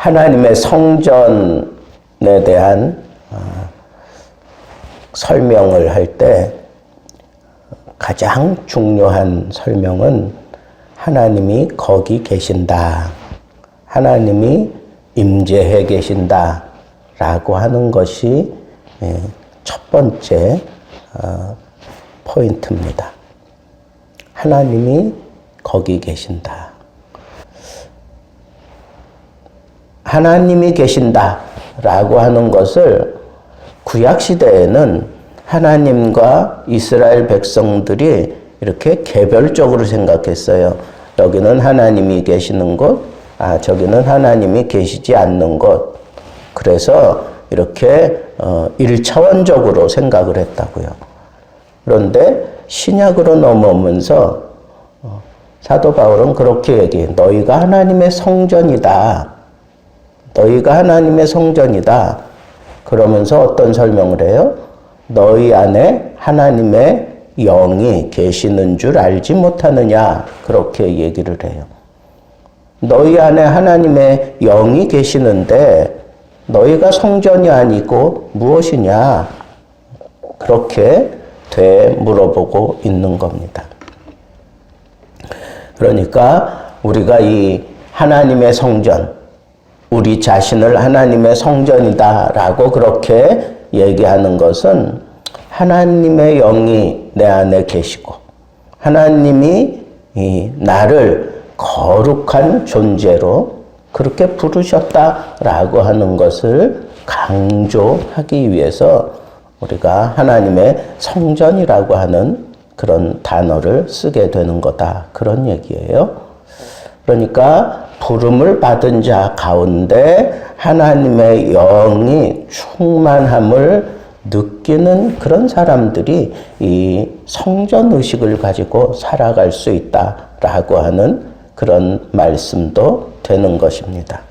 하나님의 성전에 대한 설명을 할 때 가장 중요한 설명은 하나님이 거기 계신다, 하나님이 임재해 계신다 라고 하는 것이 첫 번째 포인트입니다. 하나님이 거기 계신다. 하나님이 계신다 라고 하는 것을 구약시대에는 하나님과 이스라엘 백성들이 이렇게 개별적으로 생각했어요. 여기는 하나님이 계시는 곳, 저기는 하나님이 계시지 않는 곳. 그래서 이렇게 1차원적으로 생각을 했다고요. 그런데 신약으로 넘어오면서 사도 바울은 그렇게 얘기해요. 너희가 하나님의 성전이다. 너희가 하나님의 성전이다. 그러면서 어떤 설명을 해요? 너희 안에 하나님의 영이 계시는 줄 알지 못하느냐? 그렇게 얘기를 해요. 너희 안에 하나님의 영이 계시는데 너희가 성전이 아니고 무엇이냐? 그렇게 되물어보고 있는 겁니다. 그러니까 우리가 이 하나님의 성전, 우리 자신을 하나님의 성전이다라고 그렇게 얘기하는 것은 하나님의 영이 내 안에 계시고 하나님이 나를 거룩한 존재로 그렇게 부르셨다라고 하는 것을 강조하기 위해서 우리가 하나님의 성전이라고 하는 그런 단어를 쓰게 되는 거다. 그런 얘기예요. 그러니까 부름을 받은 자 가운데 하나님의 영이 충만함을 느끼는 그런 사람들이 이 성전 의식을 가지고 살아갈 수 있다라고 하는 그런 말씀도 되는 것입니다.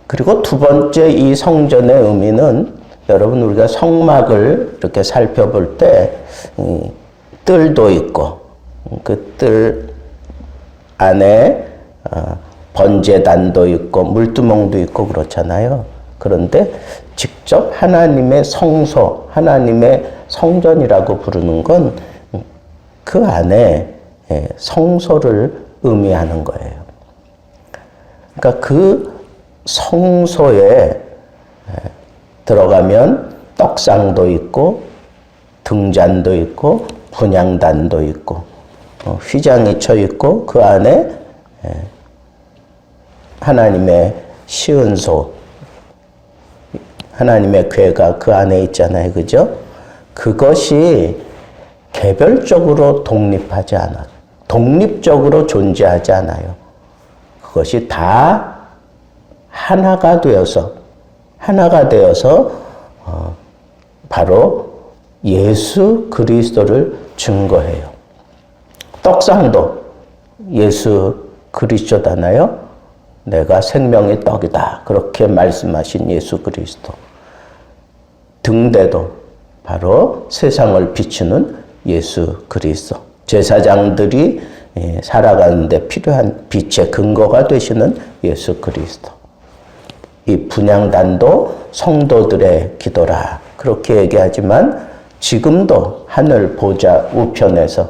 그리고 두 번째 이 성전의 의미는 여러분 우리가 성막을 이렇게 살펴볼 때 뜰도 있고 그 뜰 안에 번제단도 있고 물두멍도 있고 그렇잖아요. 그런데 직접 하나님의 성소, 하나님의 성전이라고 부르는 건 그 안에 성소를 의미하는 거예요. 그러니까 그 성소에 들어가면 떡상도 있고 등잔도 있고 분향단도 있고 휘장이 쳐 있고 그 안에 하나님의 시은소, 하나님의 궤가 그 안에 있잖아요. 그죠? 그것이 개별적으로 독립하지 않아. 독립적으로 존재하지 않아요. 그것이 다 하나가 되어서 바로 예수 그리스도를 증거해요. 떡상도 예수 그리스도잖아요. 내가 생명의 떡이다. 그렇게 말씀하신 예수 그리스도. 등대도 바로 세상을 비추는 예수 그리스도. 제사장들이 살아가는데 필요한 빛의 근거가 되시는 예수 그리스도. 이 분향단도 성도들의 기도라. 그렇게 얘기하지만 지금도 하늘 보좌 우편에서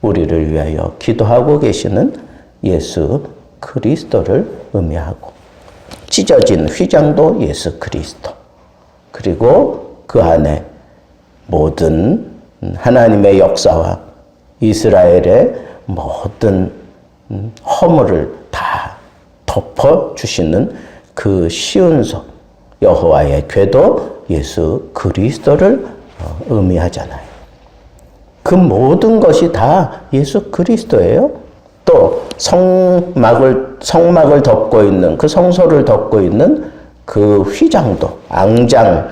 우리를 위하여 기도하고 계시는 예수 그리스도를 의미하고 찢어진 휘장도 예수 그리스도. 그리고 그 안에 모든 하나님의 역사와 이스라엘의 모든 허물을 다 덮어주시는 그 시은소 여호와의 궤도 예수 그리스도를 의미하잖아요. 그 모든 것이 다 예수 그리스도예요. 또 성막을 덮고 있는 그 성소를 덮고 있는 그 휘장도 앙장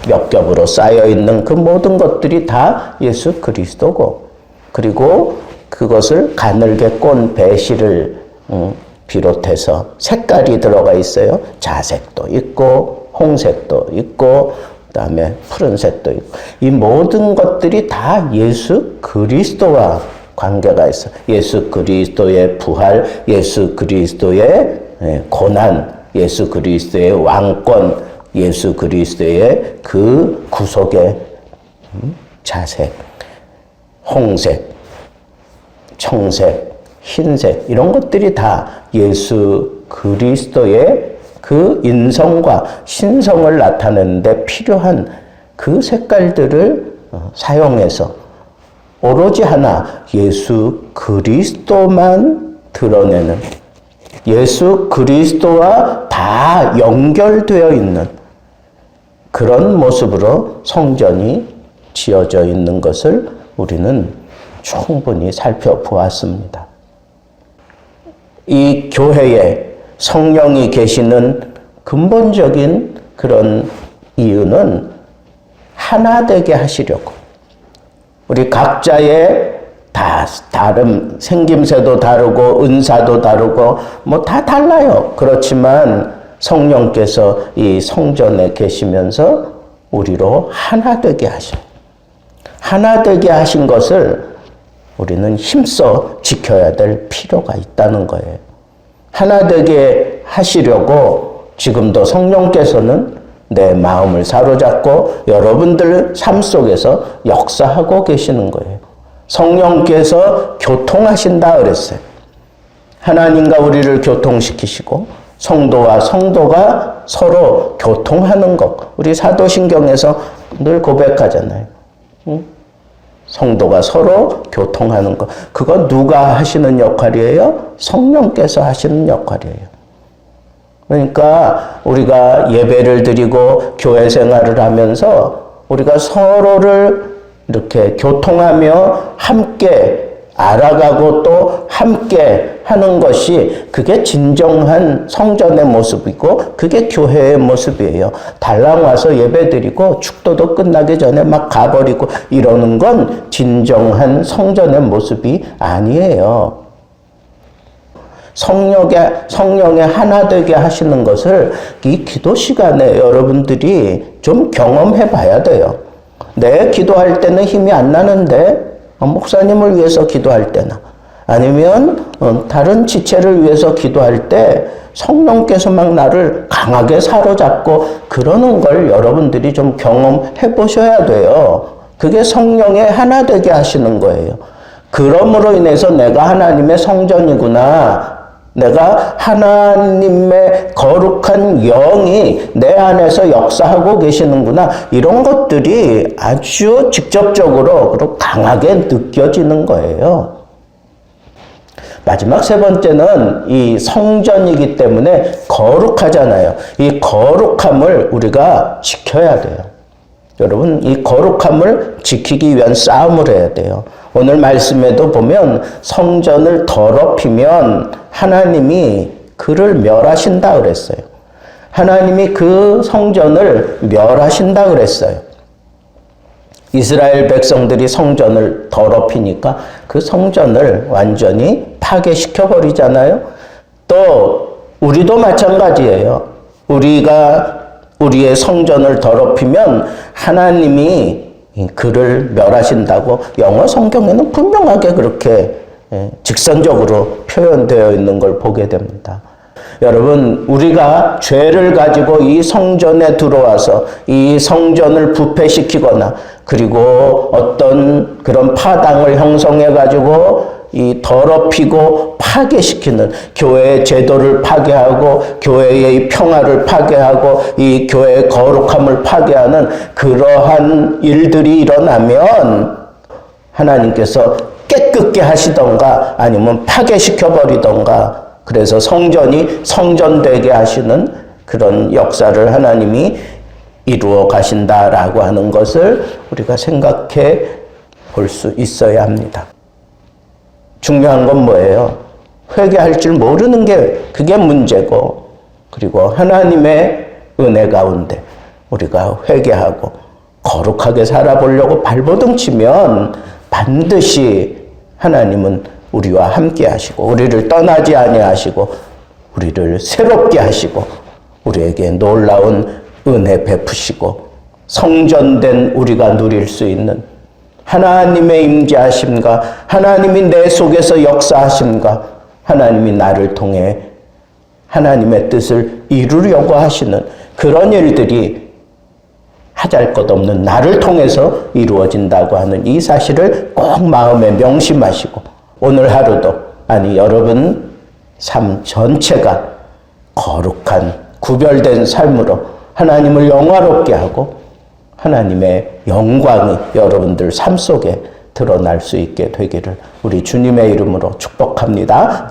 몇 겹으로 쌓여 있는 그 모든 것들이 다 예수 그리스도고, 그리고 그것을 가늘게 꼰 배실을 비롯해서 색깔이 들어가 있어요. 자색도 있고 홍색도 있고 그다음에 푸른색도 있고, 이 모든 것들이 다 예수 그리스도와 관계가 있어. 예수 그리스도의 부활, 예수 그리스도의 고난, 예수 그리스도의 왕권, 예수 그리스도의 그 구속의 자색, 홍색, 청색, 흰색 이런 것들이 다 예수 그리스도의 그 인성과 신성을 나타내는데 필요한 그 색깔들을 사용해서 오로지 하나 예수 그리스도만 드러내는, 예수 그리스도와 다 연결되어 있는 그런 모습으로 성전이 지어져 있는 것을 우리는 충분히 살펴보았습니다. 이 교회에 성령이 계시는 근본적인 그런 이유는 하나 되게 하시려고, 우리 각자의 다 다른 생김새도 다르고 은사도 다르고 뭐 다 달라요. 그렇지만 성령께서 이 성전에 계시면서 우리로 하나 되게 하셔. 하나 되게 하신 것을 우리는 힘써 지켜야 될 필요가 있다는 거예요. 하나 되게 하시려고 지금도 성령께서는 내 마음을 사로잡고 여러분들 삶 속에서 역사하고 계시는 거예요. 성령께서 교통하신다 그랬어요. 하나님과 우리를 교통시키시고 성도와 성도가 서로 교통하는 것. 우리 사도신경에서 늘 고백하잖아요. 성도가 서로 교통하는 것. 그건 누가 하시는 역할이에요? 성령께서 하시는 역할이에요. 그러니까 우리가 예배를 드리고 교회 생활을 하면서 우리가 서로를 이렇게 교통하며 함께 알아가고 또 함께 하는 것이 그게 진정한 성전의 모습이고 그게 교회의 모습이에요. 달랑 와서 예배드리고 축도도 끝나기 전에 막 가버리고 이러는 건 진정한 성전의 모습이 아니에요. 성령의 하나 되게 하시는 것을 이 기도 시간에 여러분들이 좀 경험해 봐야 돼요. 내 기도할 때는 힘이 안 나는데 목사님을 위해서 기도할 때나 아니면 다른 지체를 위해서 기도할 때 성령께서 막 나를 강하게 사로잡고 그러는 걸 여러분들이 좀 경험해 보셔야 돼요. 그게 성령의 하나 되게 하시는 거예요. 그러므로 인해서 내가 하나님의 성전이구나. 내가 하나님의 거룩한 영이 내 안에서 역사하고 계시는구나. 이런 것들이 아주 직접적으로 그리고 강하게 느껴지는 거예요. 마지막 세 번째는 이 성전이기 때문에 거룩하잖아요. 이 거룩함을 우리가 지켜야 돼요. 여러분, 이 거룩함을 지키기 위한 싸움을 해야 돼요. 오늘 말씀에도 보면 성전을 더럽히면 하나님이 그를 멸하신다 그랬어요. 하나님이 그 성전을 멸하신다 그랬어요. 이스라엘 백성들이 성전을 더럽히니까 그 성전을 완전히 파괴시켜 버리잖아요. 또 우리도 마찬가지예요. 우리가 우리의 성전을 더럽히면 하나님이 그를 멸하신다고 영어 성경에는 분명하게 그렇게 직선적으로 표현되어 있는 걸 보게 됩니다. 여러분, 우리가 죄를 가지고 이 성전에 들어와서 이 성전을 부패시키거나 그리고 어떤 그런 파당을 형성해 가지고 이 더럽히고 파괴시키는 교회의 제도를 파괴하고 교회의 이 평화를 파괴하고 이 교회의 거룩함을 파괴하는 그러한 일들이 일어나면 하나님께서 깨끗게 하시던가 아니면 파괴시켜버리던가 그래서 성전이 성전되게 하시는 그런 역사를 하나님이 이루어 가신다라고 하는 것을 우리가 생각해 볼 수 있어야 합니다. 중요한 건 뭐예요? 회개할 줄 모르는 게 그게 문제고 그리고 하나님의 은혜 가운데 우리가 회개하고 거룩하게 살아보려고 발버둥 치면 반드시 하나님은 우리와 함께 하시고 우리를 떠나지 아니하시고 우리를 새롭게 하시고 우리에게 놀라운 은혜 베푸시고 성전된 우리가 누릴 수 있는 하나님의 임재하심과 하나님이 내 속에서 역사하심과 하나님이 나를 통해 하나님의 뜻을 이루려고 하시는 그런 일들이 하잘것없는 나를 통해서 이루어진다고 하는 이 사실을 꼭 마음에 명심하시고 오늘 하루도 아니 여러분 삶 전체가 거룩한 구별된 삶으로 하나님을 영화롭게 하고 하나님의 영광이 여러분들 삶 속에 드러날 수 있게 되기를 우리 주님의 이름으로 축복합니다.